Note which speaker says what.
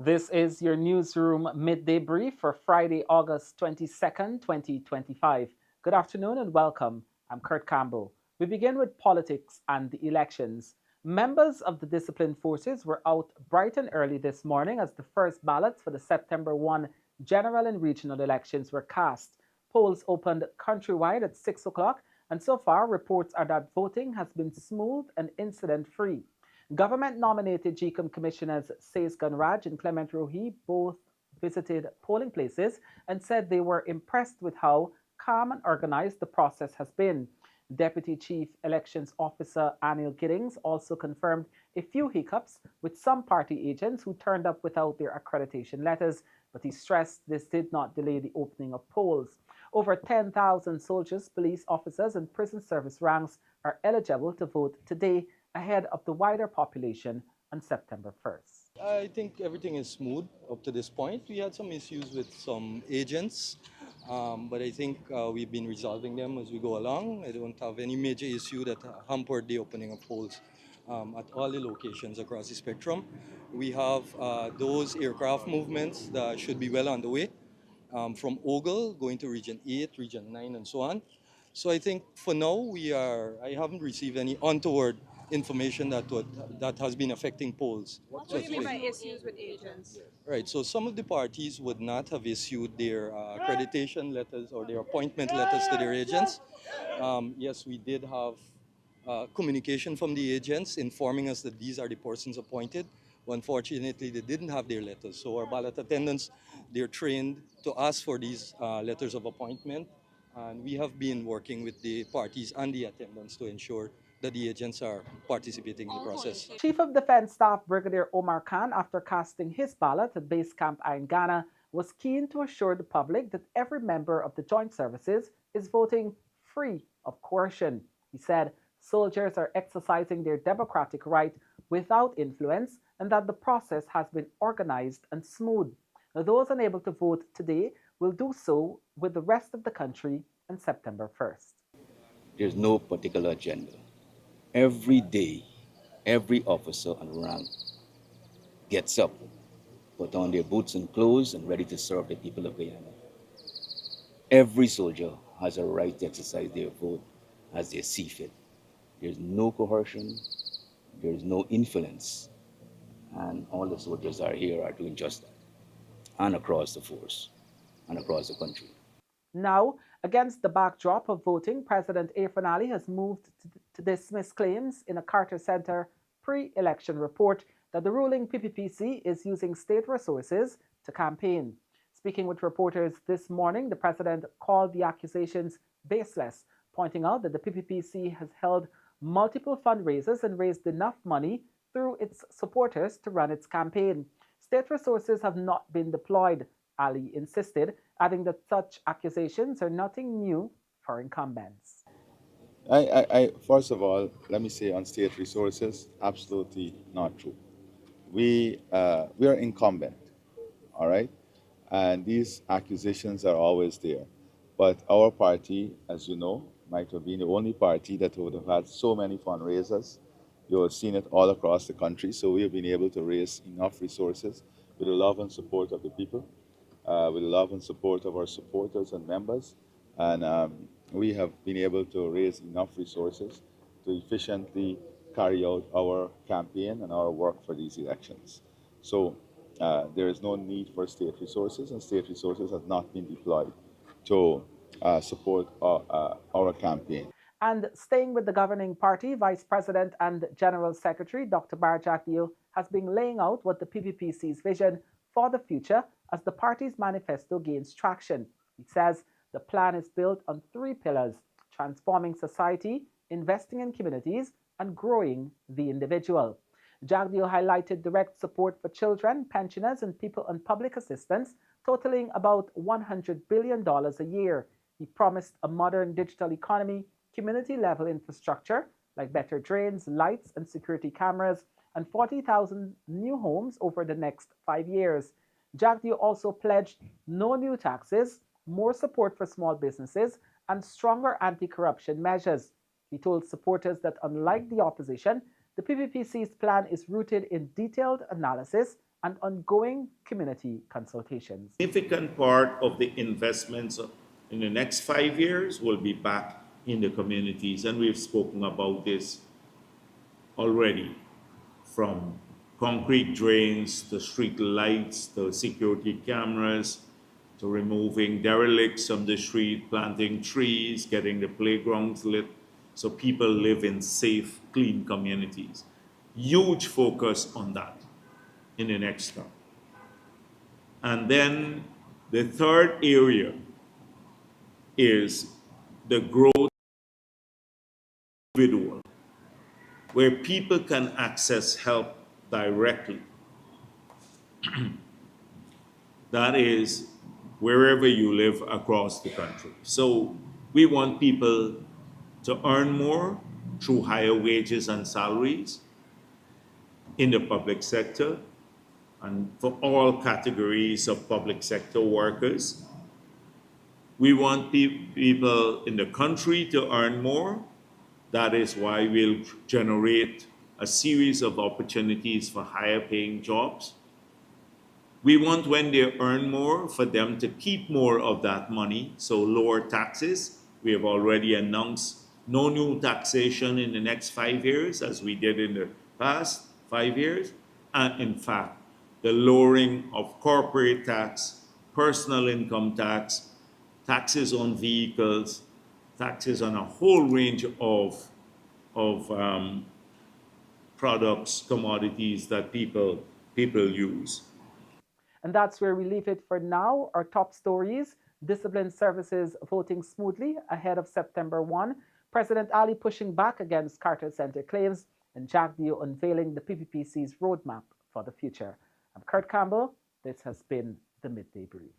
Speaker 1: This is your newsroom midday brief for Friday, August 22nd, 2025. Good afternoon and welcome. I'm Kurt Campbell. We begin with politics and the elections. Members of the disciplined forces were out bright and early this morning as the first ballots for the September 1 general and regional elections were cast. Polls opened countrywide at 6 o'clock, and so far reports are that voting has been smooth and incident free. Government-nominated GCOM Commissioners Says Gunraj and Clement Rohi both visited polling places and said they were impressed with how calm and organized the process has been. Deputy Chief Elections Officer Anil Giddings also confirmed a few hiccups with some party agents who turned up without their accreditation letters, but he stressed this did not delay the opening of polls. Over 10,000 soldiers, police officers, and prison service ranks are eligible to vote today, ahead of the wider population on September 1st.
Speaker 2: I think everything is smooth up to this point. We had some issues with some agents, but I think we've been resolving them as we go along. I don't have any major issue that hampered the opening of polls at all the locations across the spectrum. We have those aircraft movements that should be well on the way from Ogle going to Region 8, Region 9, and so on. So I think for now I haven't received any untoward information that has been affecting polls.
Speaker 3: What do you mean by issues with agents?
Speaker 2: Right, so some of the parties would not have issued their accreditation letters or their appointment letters to their agents. Yes, we did have communication from the agents informing us that these are the persons appointed. Well, unfortunately, they didn't have their letters. So our ballot attendants, they're trained to ask for these letters of appointment. And we have been working with the parties and the attendants to ensure that the agents are participating in the process.
Speaker 1: Chief of Defense Staff Brigadier Omar Khan, after casting his ballot at Base Camp in Ghana, was keen to assure the public that every member of the joint services is voting free of coercion. He said soldiers are exercising their democratic right without influence and that the process has been organized and smooth. Now, those unable to vote today will do so with the rest of the country on September 1st.
Speaker 4: There's no particular agenda. Every day, every officer and rank gets up, put on their boots and clothes, and ready to serve the people of Guyana. Every soldier has a right to exercise their vote as they see fit. There's no coercion, there's no influence, and all the soldiers are doing just that, and across the force, and across the country.
Speaker 1: Now, against the backdrop of voting, President Irfaan Ali has moved to dismiss claims in a Carter Center pre-election report that the ruling PPPC is using state resources to campaign. Speaking with reporters this morning, the president called the accusations baseless, pointing out that the PPPC has held multiple fundraisers and raised enough money through its supporters to run its campaign. State resources have not been deployed, Ali insisted, adding that such accusations are nothing new for incumbents.
Speaker 5: First of all, let me say on state resources, absolutely not true. We are incumbent, all right? And these accusations are always there. But our party, as you know, might have been the only party that would have had so many fundraisers. You have seen it all across the country. So we have been able to raise enough resources with the love and support of the people, with the love and support of our supporters and members. And we have been able to raise enough resources to efficiently carry out our campaign and our work for these elections. So there is no need for state resources, and state resources have not been deployed to support our campaign.
Speaker 1: And staying with the governing party, Vice President and General Secretary Dr. Bharrat Jagdeo has been laying out what the PPPC's vision for the future as the party's manifesto gains traction. He says the plan is built on three pillars: transforming society, investing in communities, and growing the individual. Jagdeo highlighted direct support for children, pensioners, and people on public assistance, totaling about $100 billion a year. He promised a modern digital economy, community-level infrastructure like better drains, lights, and security cameras, and 40,000 new homes over the next 5 years. Jagdeo also pledged no new taxes, more support for small businesses, and stronger anti-corruption measures. He told supporters that unlike the opposition, the PPPC's plan is rooted in detailed analysis and ongoing community consultations.
Speaker 6: Significant part of the investments in the next 5 years will be back in the communities, and we've spoken about this already, from concrete drains to street lights to security cameras to removing derelicts from the street, planting trees, getting the playgrounds lit so people live in safe, clean communities. Huge focus on that in the next term. And then the third area is the growth individual, where people can access help directly. That is wherever you live across the country. So we want people to earn more through higher wages and salaries in the public sector and for all categories of public sector workers. We want people in the country to earn more. That is why we'll generate a series of opportunities for higher paying jobs. We want, when they earn more, for them to keep more of that money, so lower taxes. We have already announced no new taxation in the next 5 years, as we did in the past 5 years. And in fact, the lowering of corporate tax, personal income tax, taxes on vehicles, taxes on a whole range of products, commodities that people use.
Speaker 1: And that's where we leave it for now. Our top stories: discipline services voting smoothly ahead of September 1, President Ali pushing back against Carter Center claims, and Jagdeo unveiling the PPPC's roadmap for the future. I'm Kurt Campbell. This has been the Midday Brief.